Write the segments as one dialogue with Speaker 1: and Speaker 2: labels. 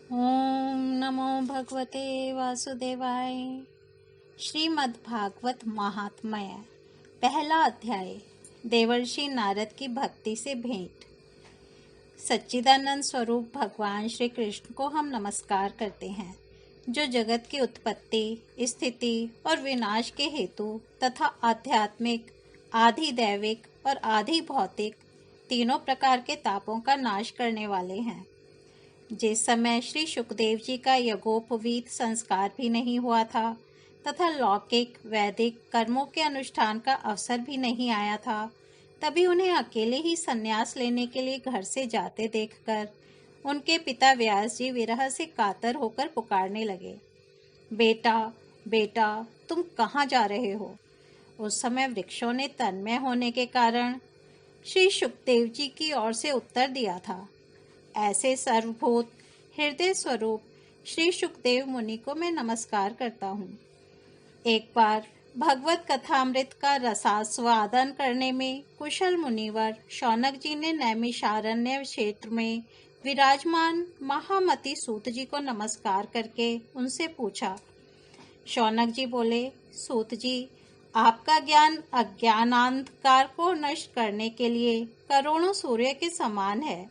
Speaker 1: ओम नमो भगवते वासुदेवाय। श्रीमद्भागवत महात्म्य, पहला अध्याय। देवर्षि नारद की भक्ति से भेंट। सच्चिदानंद स्वरूप भगवान श्री कृष्ण को हम नमस्कार करते हैं, जो जगत की उत्पत्ति, स्थिति और विनाश के हेतु तथा आध्यात्मिक, आधि दैविक और आधि भौतिक तीनों प्रकार के तापों का नाश करने वाले हैं। जिस समय श्री सुखदेव जी का यज्ञोपवीत संस्कार भी नहीं हुआ था तथा लौकिक वैदिक कर्मों के अनुष्ठान का अवसर भी नहीं आया था, तभी उन्हें अकेले ही संन्यास लेने के लिए घर से जाते देखकर उनके पिता व्यास जी विरह से कातर होकर पुकारने लगे, बेटा बेटा, तुम कहाँ जा रहे हो। उस समय वृक्षों ने तन्मय होने के कारण श्री सुखदेव जी की ओर से उत्तर दिया था, ऐसे सर्वभूत हृदय स्वरूप श्री सुखदेव मुनि को मैं नमस्कार करता हूँ। एक बार भगवत कथामृत का रसास्वादन करने में कुशल मुनिवर शौनक जी ने नैमिषारण्य क्षेत्र में विराजमान महामति सूत जी को नमस्कार करके उनसे पूछा। शौनक जी बोले, सूत जी, आपका ज्ञान अज्ञानांधकार को नष्ट करने के लिए करोड़ों सूर्य के समान है।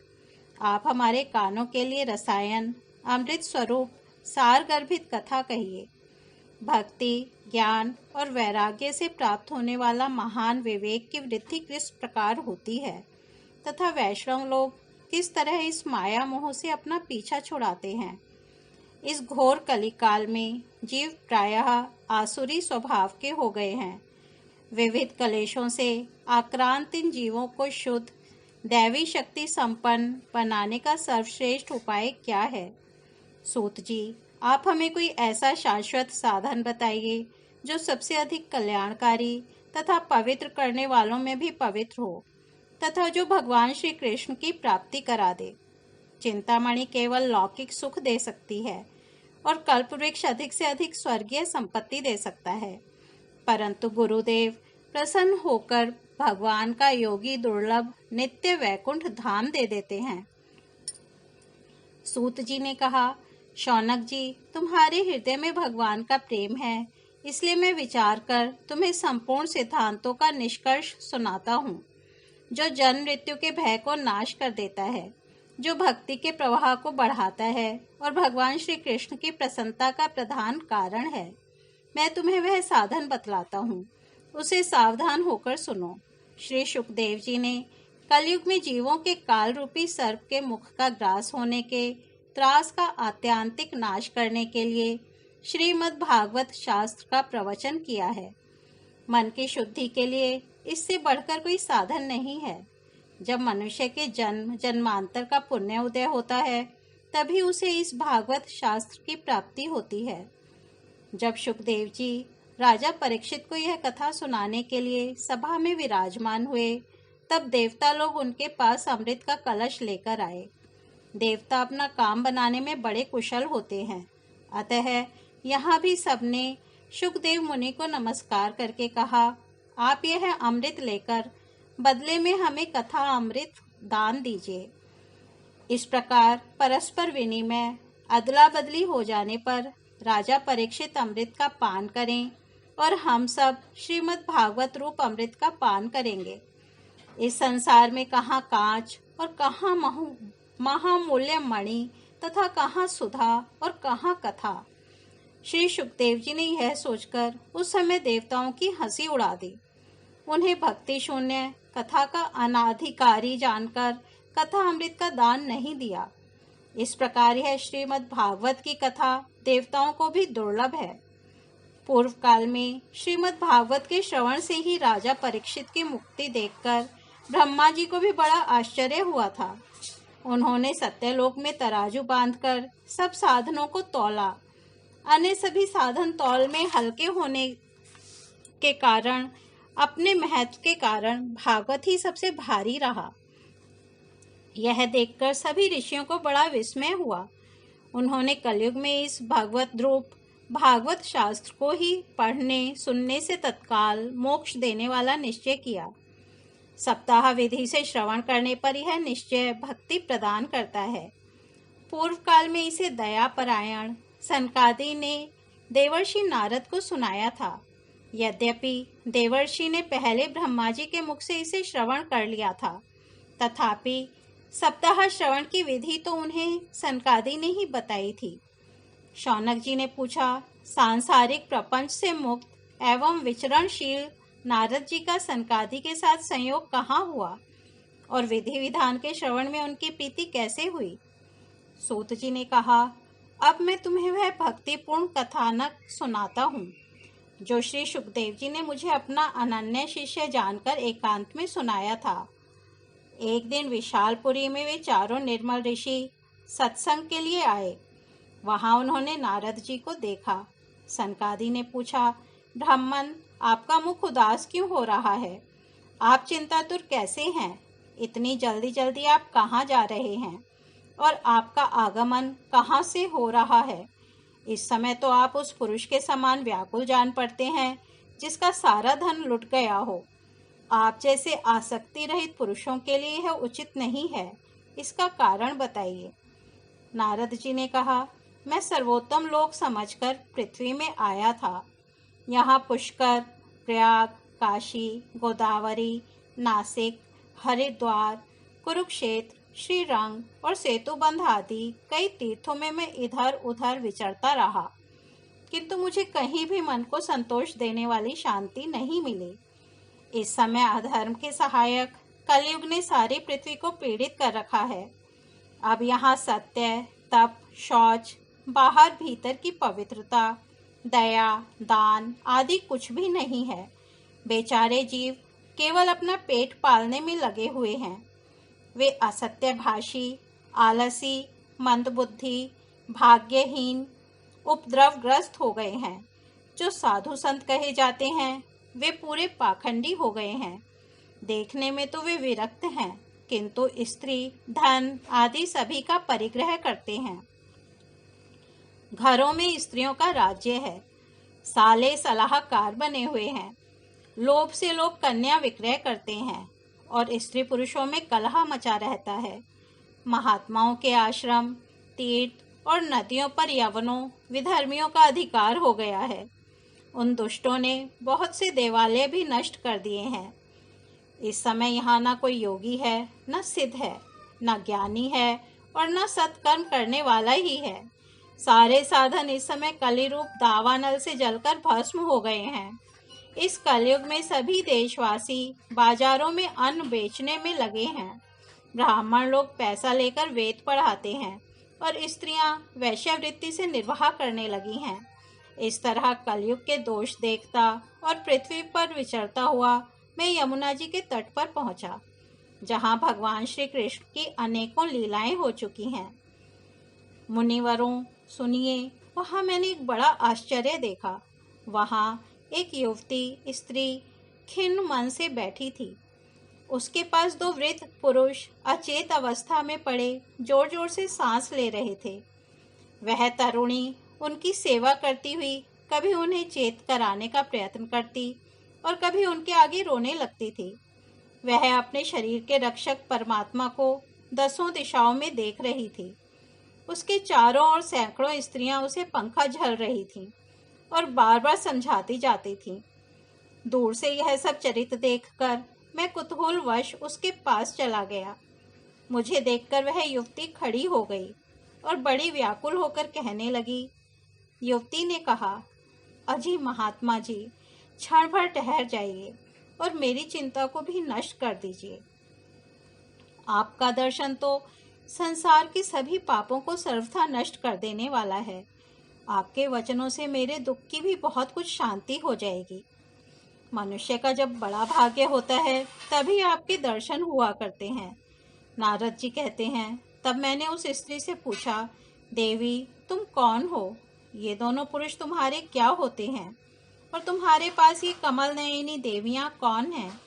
Speaker 1: आप हमारे कानों के लिए रसायन अमृत स्वरूप सार गर्भित कथा कहिए। भक्ति, ज्ञान और वैराग्य से प्राप्त होने वाला महान विवेक की वृद्धि किस प्रकार होती है तथा वैष्णव लोग किस तरह इस माया मोह से अपना पीछा छुड़ाते हैं। इस घोर कलिकाल में जीव प्रायः आसुरी स्वभाव के हो गए हैं। विविध कलेशों से आक्रांत इन जीवों को शुद्ध दैवी शक्ति संपन्न बनाने का सर्वश्रेष्ठ उपाय क्या है। सूत जी, आप हमें कोई ऐसा शाश्वत साधन बताइए जो सबसे अधिक कल्याणकारी तथा पवित्र करने वालों में भी पवित्र हो तथा जो भगवान श्री कृष्ण की प्राप्ति करा दे। चिंतामणि केवल लौकिक सुख दे सकती है और कल्पवृक्ष अधिक से अधिक स्वर्गीय संपत्ति दे सकता है, परंतु गुरुदेव प्रसन्न होकर भगवान का योगी दुर्लभ नित्य वैकुंठ धाम दे देते हैं। सूत जी ने कहा, शौनक जी, तुम्हारे हृदय में भगवान का प्रेम है, इसलिए मैं विचार कर तुम्हें संपूर्ण सिद्धांतों का निष्कर्ष सुनाता हूँ, जो जन्म मृत्यु के भय को नाश कर देता है, जो भक्ति के प्रवाह को बढ़ाता है और भगवान श्री कृष्ण की प्रसन्नता का प्रधान कारण है। मैं तुम्हें वह साधन बतलाता हूँ, उसे सावधान होकर सुनो। श्री सुखदेव जी ने कलयुग में जीवों के काल रूपी सर्प के मुख का ग्रास होने के त्रास का आत्यांतिक नाश करने के लिए श्रीमद् भागवत शास्त्र का प्रवचन किया है। मन की शुद्धि के लिए इससे बढ़कर कोई साधन नहीं है। जब मनुष्य के जन्म जन्मांतर का पुण्य उदय होता है, तभी उसे इस भागवत शास्त्र की प्राप्ति होती है। जब सुखदेव जी राजा परीक्षित को यह कथा सुनाने के लिए सभा में विराजमान हुए, तब देवता लोग उनके पास अमृत का कलश लेकर आए। देवता अपना काम बनाने में बड़े कुशल होते हैं, अतः यहाँ भी सबने सुखदेव मुनि को नमस्कार करके कहा, आप यह अमृत लेकर बदले में हमें कथा अमृत दान दीजिए। इस प्रकार परस्पर विनिमय अदला बदली हो जाने पर राजा परीक्षित अमृत का पान करें और हम सब श्रीमद् भागवत रूप अमृत का पान करेंगे। इस संसार में कहाँ कांच और कहाँ महामूल्य मणि तथा कहाँ सुधा और कहाँ कथा। श्री सुखदेव जी ने यह सोचकर उस समय देवताओं की हंसी उड़ा दी। उन्हें भक्ति शून्य कथा का अनाधिकारी जानकर कथा अमृत का दान नहीं दिया। इस प्रकार यह श्रीमद् भागवत की कथा देवताओं को भी दुर्लभ है। पूर्व काल में श्रीमद् भागवत के श्रवण से ही राजा परीक्षित की मुक्ति देखकर ब्रह्मा जी को भी बड़ा आश्चर्य हुआ था। उन्होंने सत्यलोक में तराजू बांधकर सब साधनों को तौला। अन्य सभी साधन तौल में हल्के होने के कारण, अपने महत्व के कारण भागवत ही सबसे भारी रहा। यह देखकर सभी ऋषियों को बड़ा विस्मय हुआ। उन्होंने कलयुग में इस भगवत रूप भागवत शास्त्र को ही पढ़ने सुनने से तत्काल मोक्ष देने वाला निश्चय किया। सप्ताह विधि से श्रवण करने पर यह निश्चय भक्ति प्रदान करता है। पूर्व काल में इसे दया परायण सनकादि ने देवर्षि नारद को सुनाया था। यद्यपि देवर्षि ने पहले ब्रह्मा जी के मुख से इसे श्रवण कर लिया था, तथापि सप्ताह श्रवण की विधि तो उन्हें सनकादि ने ही बताई थी। शौनक जी ने पूछा, सांसारिक प्रपंच से मुक्त एवं विचरणशील नारद जी का सनकादि के साथ संयोग कहाँ हुआ और विधि विधान के श्रवण में उनकी प्रीति कैसे हुई? सूत जी ने कहा, अब मैं तुम्हें वह भक्तिपूर्ण कथानक सुनाता हूँ जो श्री सुखदेव जी ने मुझे अपना अनन्य शिष्य जानकर एकांत में सुनाया था। एक दिन विशालपुरी में वे चारों निर्मल ऋषि सत्संग के लिए आए। वहां उन्होंने नारद जी को देखा। सनकादि ने पूछा, ब्राह्मण, आपका मुख उदास क्यों हो रहा है? आप चिंतातुर कैसे हैं? इतनी जल्दी जल्दी आप कहाँ जा रहे हैं और आपका आगमन कहाँ से हो रहा है? इस समय तो आप उस पुरुष के समान व्याकुल जान पड़ते हैं जिसका सारा धन लुट गया हो। आप जैसे आसक्ति रहित पुरुषों के लिए यह उचित नहीं है। इसका कारण बताइए। नारद जी ने कहा, मैं सर्वोत्तम लोक समझकर पृथ्वी में आया था। यहाँ पुष्कर, प्रयाग, काशी, गोदावरी, नासिक, हरिद्वार, कुरुक्षेत्र, श्रीरंग और सेतुबंध आदि कई तीर्थों में मैं इधर उधर विचरता रहा, किंतु मुझे कहीं भी मन को संतोष देने वाली शांति नहीं मिली। इस समय अधर्म के सहायक कलयुग ने सारी पृथ्वी को पीड़ित कर रखा है। अब यहाँ सत्य, तप, शौच, बाहर भीतर की पवित्रता, दया, दान आदि कुछ भी नहीं है। बेचारे जीव केवल अपना पेट पालने में लगे हुए हैं। वे असत्यभाषी, आलसी, मंदबुद्धि, भाग्यहीन, उपद्रवग्रस्त हो गए हैं। जो साधु संत कहे जाते हैं वे पूरे पाखंडी हो गए हैं। देखने में तो वे विरक्त हैं, किंतु स्त्री, धन आदि सभी का परिग्रह करते हैं। घरों में स्त्रियों का राज्य है। साले सलाहकार बने हुए हैं। लोभ से लोग कन्या विक्रय करते हैं और स्त्री पुरुषों में कलह मचा रहता है। महात्माओं के आश्रम, तीर्थ और नदियों पर यवनों, विधर्मियों का अधिकार हो गया है। उन दुष्टों ने बहुत से देवालय भी नष्ट कर दिए हैं। इस समय यहाँ न कोई योगी है, न सिद्ध है, न ज्ञानी है और न सत्कर्म करने वाला ही है। सारे साधन इस समय कली रूप दावानल से जलकर भस्म हो गए हैं। इस कलयुग में सभी देशवासी बाजारों में अन्न बेचने में लगे हैं। ब्राह्मण लोग पैसा लेकर वेद पढ़ाते हैं और स्त्रियां वैश्यावृत्ति से निर्वाह करने लगी हैं। इस तरह कलयुग के दोष देखता और पृथ्वी पर विचरता हुआ मैं यमुना जी के तट पर पहुंचा, जहां भगवान श्री कृष्ण की अनेकों लीलाएं हो चुकी हैं। मुनिवरों, सुनिए, वहां मैंने एक बड़ा आश्चर्य देखा। वहां एक युवती स्त्री खिन्न मन से बैठी थी। उसके पास दो वृद्ध पुरुष अचेत अवस्था में पड़े जोर जोर से सांस ले रहे थे। वह तरुणी उनकी सेवा करती हुई कभी उन्हें चेत कराने का प्रयत्न करती और कभी उनके आगे रोने लगती थी। वह अपने शरीर के रक्षक परमात्मा को दसों दिशाओं में देख रही थी। उसके चारों ओर सैकड़ों स्त्रियां उसे पंखा झल रही थीं और बार बार समझाती जाती थीं। दूर से यह सब चरित्र देखकर मैं कुतूहलवश उसके पास चला गया। मुझे देखकर वह युवती खड़ी हो गई और बड़ी व्याकुल होकर कहने लगी। युवती ने कहा, अजी महात्मा जी, क्षण भर ठहर जाइए और मेरी चिंता को भी नष्ट कर दीजिए। आपका दर्शन तो संसार के सभी पापों को सर्वथा नष्ट कर देने वाला है। आपके वचनों से मेरे दुख की भी बहुत कुछ शांति हो जाएगी। मनुष्य का जब बड़ा भाग्य होता है तभी आपके दर्शन हुआ करते हैं। नारद जी कहते हैं, तब मैंने उस स्त्री से पूछा, देवी, तुम कौन हो? ये दोनों पुरुष तुम्हारे क्या होते हैं और तुम्हारे पास ये कमल नयनी देवियां कौन हैं?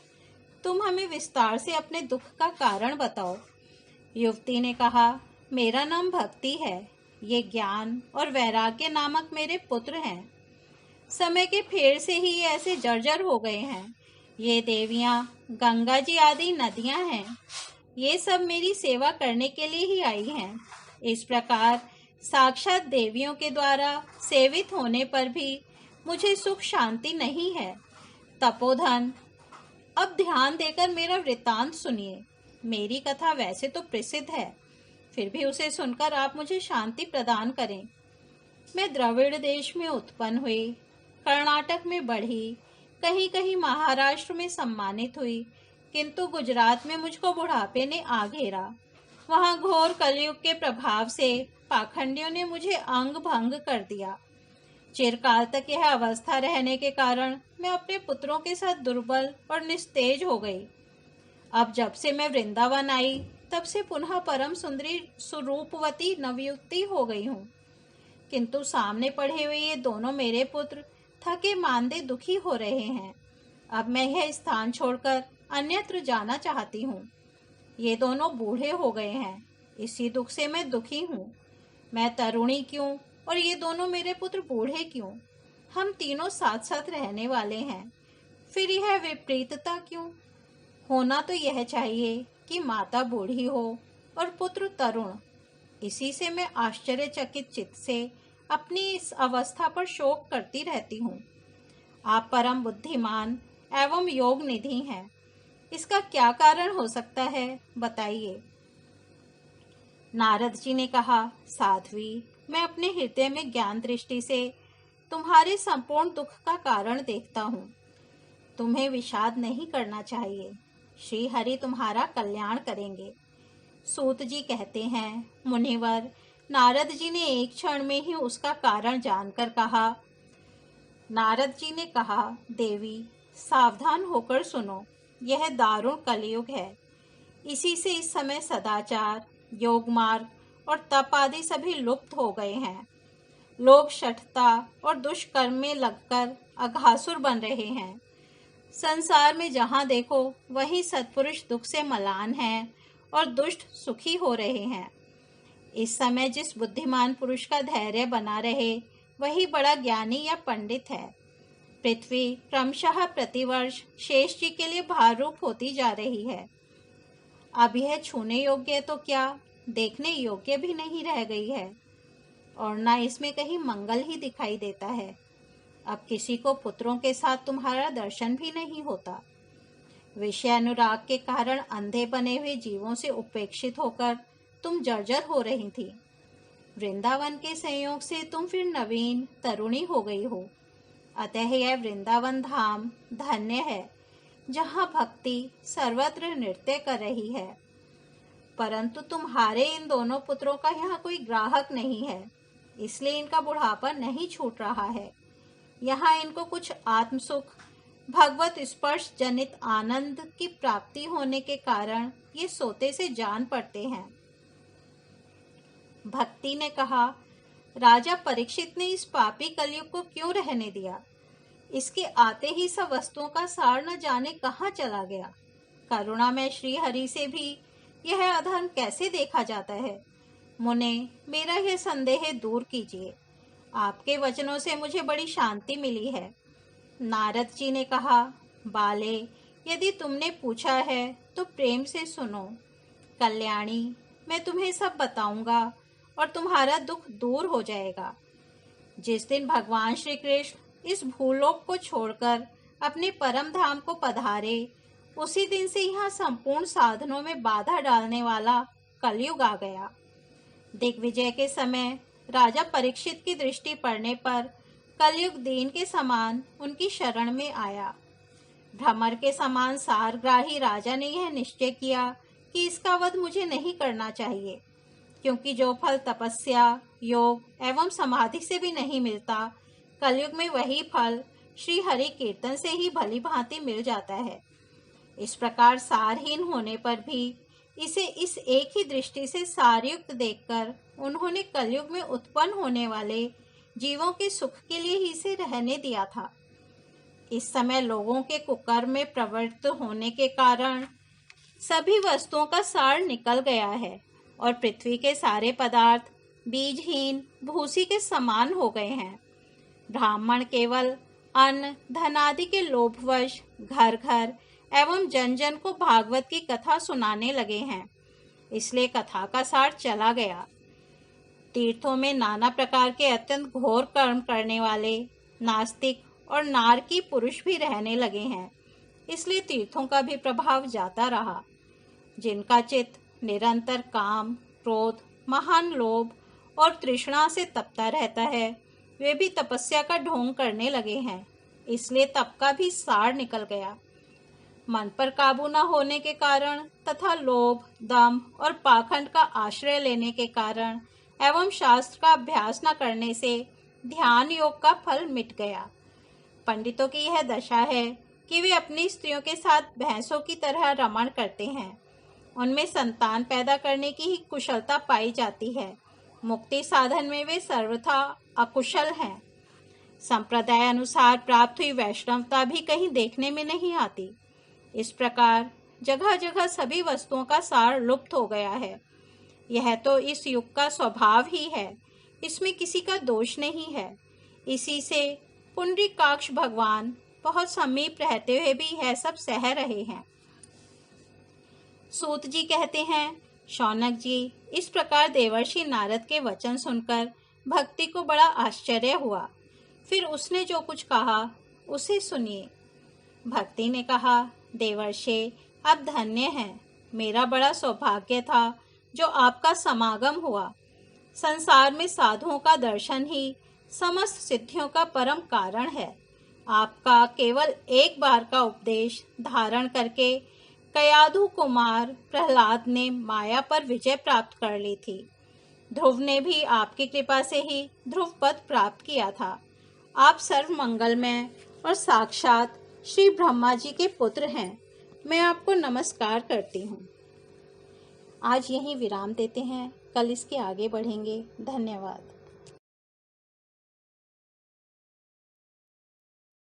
Speaker 1: तुम हमें विस्तार से अपने दुख का कारण बताओ। युवती ने कहा, मेरा नाम भक्ति है। ये ज्ञान और वैराग्य नामक मेरे पुत्र हैं। समय के फेर से ही ये ऐसे जर्जर हो गए हैं। ये देवियां गंगा जी आदि नदियां हैं। ये सब मेरी सेवा करने के लिए ही आई हैं। इस प्रकार साक्षात देवियों के द्वारा सेवित होने पर भी मुझे सुख शांति नहीं है। तपोधन, अब ध्यान देकर मेरा वृत्तांत सुनिए। मेरी कथा वैसे तो प्रसिद्ध है, फिर भी उसे सुनकर आप मुझे शांति प्रदान करें। मैं द्रविड़ देश में उत्पन्न हुई, कर्नाटक में बढ़ी, कहीं कहीं महाराष्ट्र में सम्मानित हुई, किंतु गुजरात में मुझको बुढ़ापे ने आ घेरा। वहां घोर कलयुग के प्रभाव से पाखंडियों ने मुझे अंग भंग कर दिया। चिरकाल तक यह अवस्था रहने के कारण मैं अपने पुत्रों के साथ दुर्बल और निस्तेज हो गई। अब जब से मैं वृंदावन आई, तब से पुनः परम सुंदरी सुरूपवती नवयुक्ति हो गई हूँ। किंतु सामने पढ़े हुए ये दोनों मेरे पुत्र थके मांदे दुखी हो रहे हैं। अब मैं यह स्थान छोड़कर अन्यत्र जाना चाहती हूँ। ये दोनों बूढ़े हो गए हैं, इसी दुख से मैं दुखी हूँ। मैं तरुणी क्यों और ये दोनों मेरे पुत्र बूढ़े क्यों? हम तीनों साथ साथ रहने वाले हैं, फिर यह विपरीतता क्यों? होना तो यह चाहिए कि माता बूढ़ी हो और पुत्र तरुण। इसी से मैं आश्चर्यचकित चित्त से अपनी इस अवस्था पर शोक करती रहती हूँ। आप परम बुद्धिमान एवं योग निधि हैं, इसका क्या कारण हो सकता है, बताइए। नारद जी ने कहा, साध्वी, मैं अपने हृदय में ज्ञान दृष्टि से तुम्हारे संपूर्ण दुख का कारण देखता हूँ। तुम्हें विषाद नहीं करना चाहिए। श्री हरि तुम्हारा कल्याण करेंगे। सूत जी कहते हैं, मुनिवर, नारद जी ने एक क्षण में ही उसका कारण जानकर कहा। नारद जी ने कहा, देवी, सावधान होकर सुनो, यह दारुण कलयुग है। इसी से इस समय सदाचार, योग मार्ग और तप आदि सभी लुप्त हो गए हैं। लोग शठता और दुष्कर्म में लगकर अघासुर बन रहे हैं। संसार में जहाँ देखो वहीं सत्पुरुष दुख से मलान हैं और दुष्ट सुखी हो रहे हैं। इस समय जिस बुद्धिमान पुरुष का धैर्य बना रहे वही बड़ा ज्ञानी या पंडित है। पृथ्वी क्रमशः प्रतिवर्ष शेष जी के लिए भाररूप होती जा रही है। अब यह छूने योग्य तो क्या, देखने योग्य भी नहीं रह गई है, और न इसमें कहीं मंगल ही दिखाई देता है। अब किसी को पुत्रों के साथ तुम्हारा दर्शन भी नहीं होता। विषय अनुराग के कारण अंधे बने हुए जीवों से उपेक्षित होकर तुम जर्जर हो रही थी। वृंदावन के संयोग से तुम फिर नवीन तरुणी हो गई हो। अतः यह वृंदावन धाम धन्य है, जहाँ भक्ति सर्वत्र नृत्य कर रही है। परंतु तुम्हारे इन दोनों पुत्रों का यहाँ कोई ग्राहक नहीं है, इसलिए इनका बुढ़ापा नहीं छूट रहा है। यहाँ इनको कुछ आत्मसुख, भगवत स्पर्श जनित आनंद की प्राप्ति होने के कारण ये सोते से जान पड़ते हैं। भक्ति ने कहा, राजा परीक्षित ने इस पापी कलयुग को क्यों रहने दिया? इसके आते ही सब वस्तुओं का सार न जाने कहाँ चला गया। करुणा में श्री हरि से भी यह अधर्म कैसे देखा जाता है? मुने, मेरा यह संदेह दूर कीजिए। आपके वचनों से मुझे बड़ी शांति मिली है। नारद जी ने कहा, बाले, यदि तुमने पूछा है तो प्रेम से सुनो। कल्याणी, मैं तुम्हें सब बताऊंगा और तुम्हारा दुख दूर हो जाएगा। जिस दिन भगवान श्री कृष्ण इस भूलोक को छोड़कर अपने परम धाम को पधारे, उसी दिन से यहाँ संपूर्ण साधनों में बाधा डालने वाला कलयुग आ गया। दिग्विजय के समय राजा परीक्षित की दृष्टि पड़ने पर कलयुग दीन के समान उनकी शरण में आया। भ्रमर के समान सारग्राही राजा ने यह निश्चय किया कि इसका वध मुझे नहीं करना चाहिए, क्योंकि जो फल तपस्या, योग एवं समाधि से भी नहीं मिलता, कलयुग में वही फल श्री हरि कीर्तन से ही भली भांति मिल जाता है। इस प्रकार सारहीन होने पर भी इसे इस एक ही दृष्टि से सारयुक्त देखकर उन्होंने कलयुग में उत्पन्न होने वाले जीवों के सुख के लिए ही इसे रहने दिया था। इस समय लोगों के कुकर्म में प्रवृत्त होने के कारण सभी वस्तुओं का सार निकल गया है और पृथ्वी के सारे पदार्थ बीजहीन भूसी के समान हो गए हैं। ब्राह्मण केवल अन्न धन आदि के लोभवश घर घर एवं जन जन को भागवत की कथा सुनाने लगे हैं, इसलिए कथा का सार चला गया। तीर्थों में नाना प्रकार के अत्यंत घोर कर्म करने वाले नास्तिक और नारकी पुरुष भी रहने लगे हैं। इसलिए तीर्थों का भी प्रभाव जाता रहा। जिनका चित्त निरंतर काम, क्रोध, महान लोभ और तृष्णा से तपता रहता है, वे भी तपस्या का ढोंग करने लगे हैं। इसलिए तप का भी सार निकल गया। मन पर काबू न होने के कारण तथा लोभ, दम और पाखंड का आश्रय लेने के कारण एवं शास्त्र का अभ्यास न करने से ध्यान योग का फल मिट गया। पंडितों की यह दशा है कि वे अपनी स्त्रियों के साथ भैंसों की तरह रमण करते हैं। उनमें संतान पैदा करने की ही कुशलता पाई जाती है। मुक्ति साधन में वे सर्वथा अकुशल हैं। संप्रदाय अनुसार प्राप्त हुई वैष्णवता भी कहीं देखने में नहीं आती। इस प्रकार जगह जगह सभी वस्तुओं का सार लुप्त हो गया है। यह तो इस युग का स्वभाव ही है, इसमें किसी का दोष नहीं है। इसी से पुंडरीकाक्ष भगवान बहुत समीप रहते हुए भी यह सब सह रहे हैं। सूत जी कहते हैं, शौनक जी, इस प्रकार देवर्षि नारद के वचन सुनकर भक्ति को बड़ा आश्चर्य हुआ। फिर उसने जो कुछ कहा उसे सुनिए। भक्ति ने कहा, देवर्षि, आप धन्य हैं। मेरा बड़ा सौभाग्य था जो आपका समागम हुआ। संसार में साधुओं का दर्शन ही समस्त सिद्धियों का परम कारण है। आपका केवल एक बार का उपदेश धारण करके कयाधु कुमार प्रहलाद ने माया पर विजय प्राप्त कर ली थी। ध्रुव ने भी आपकी कृपा से ही ध्रुव पद प्राप्त किया था। आप सर्व मंगलमय और साक्षात श्री ब्रह्मा जी के पुत्र हैं। मैं आपको नमस्कार करती हूँ। आज यहीं विराम देते हैं, कल इसके आगे बढ़ेंगे। धन्यवाद।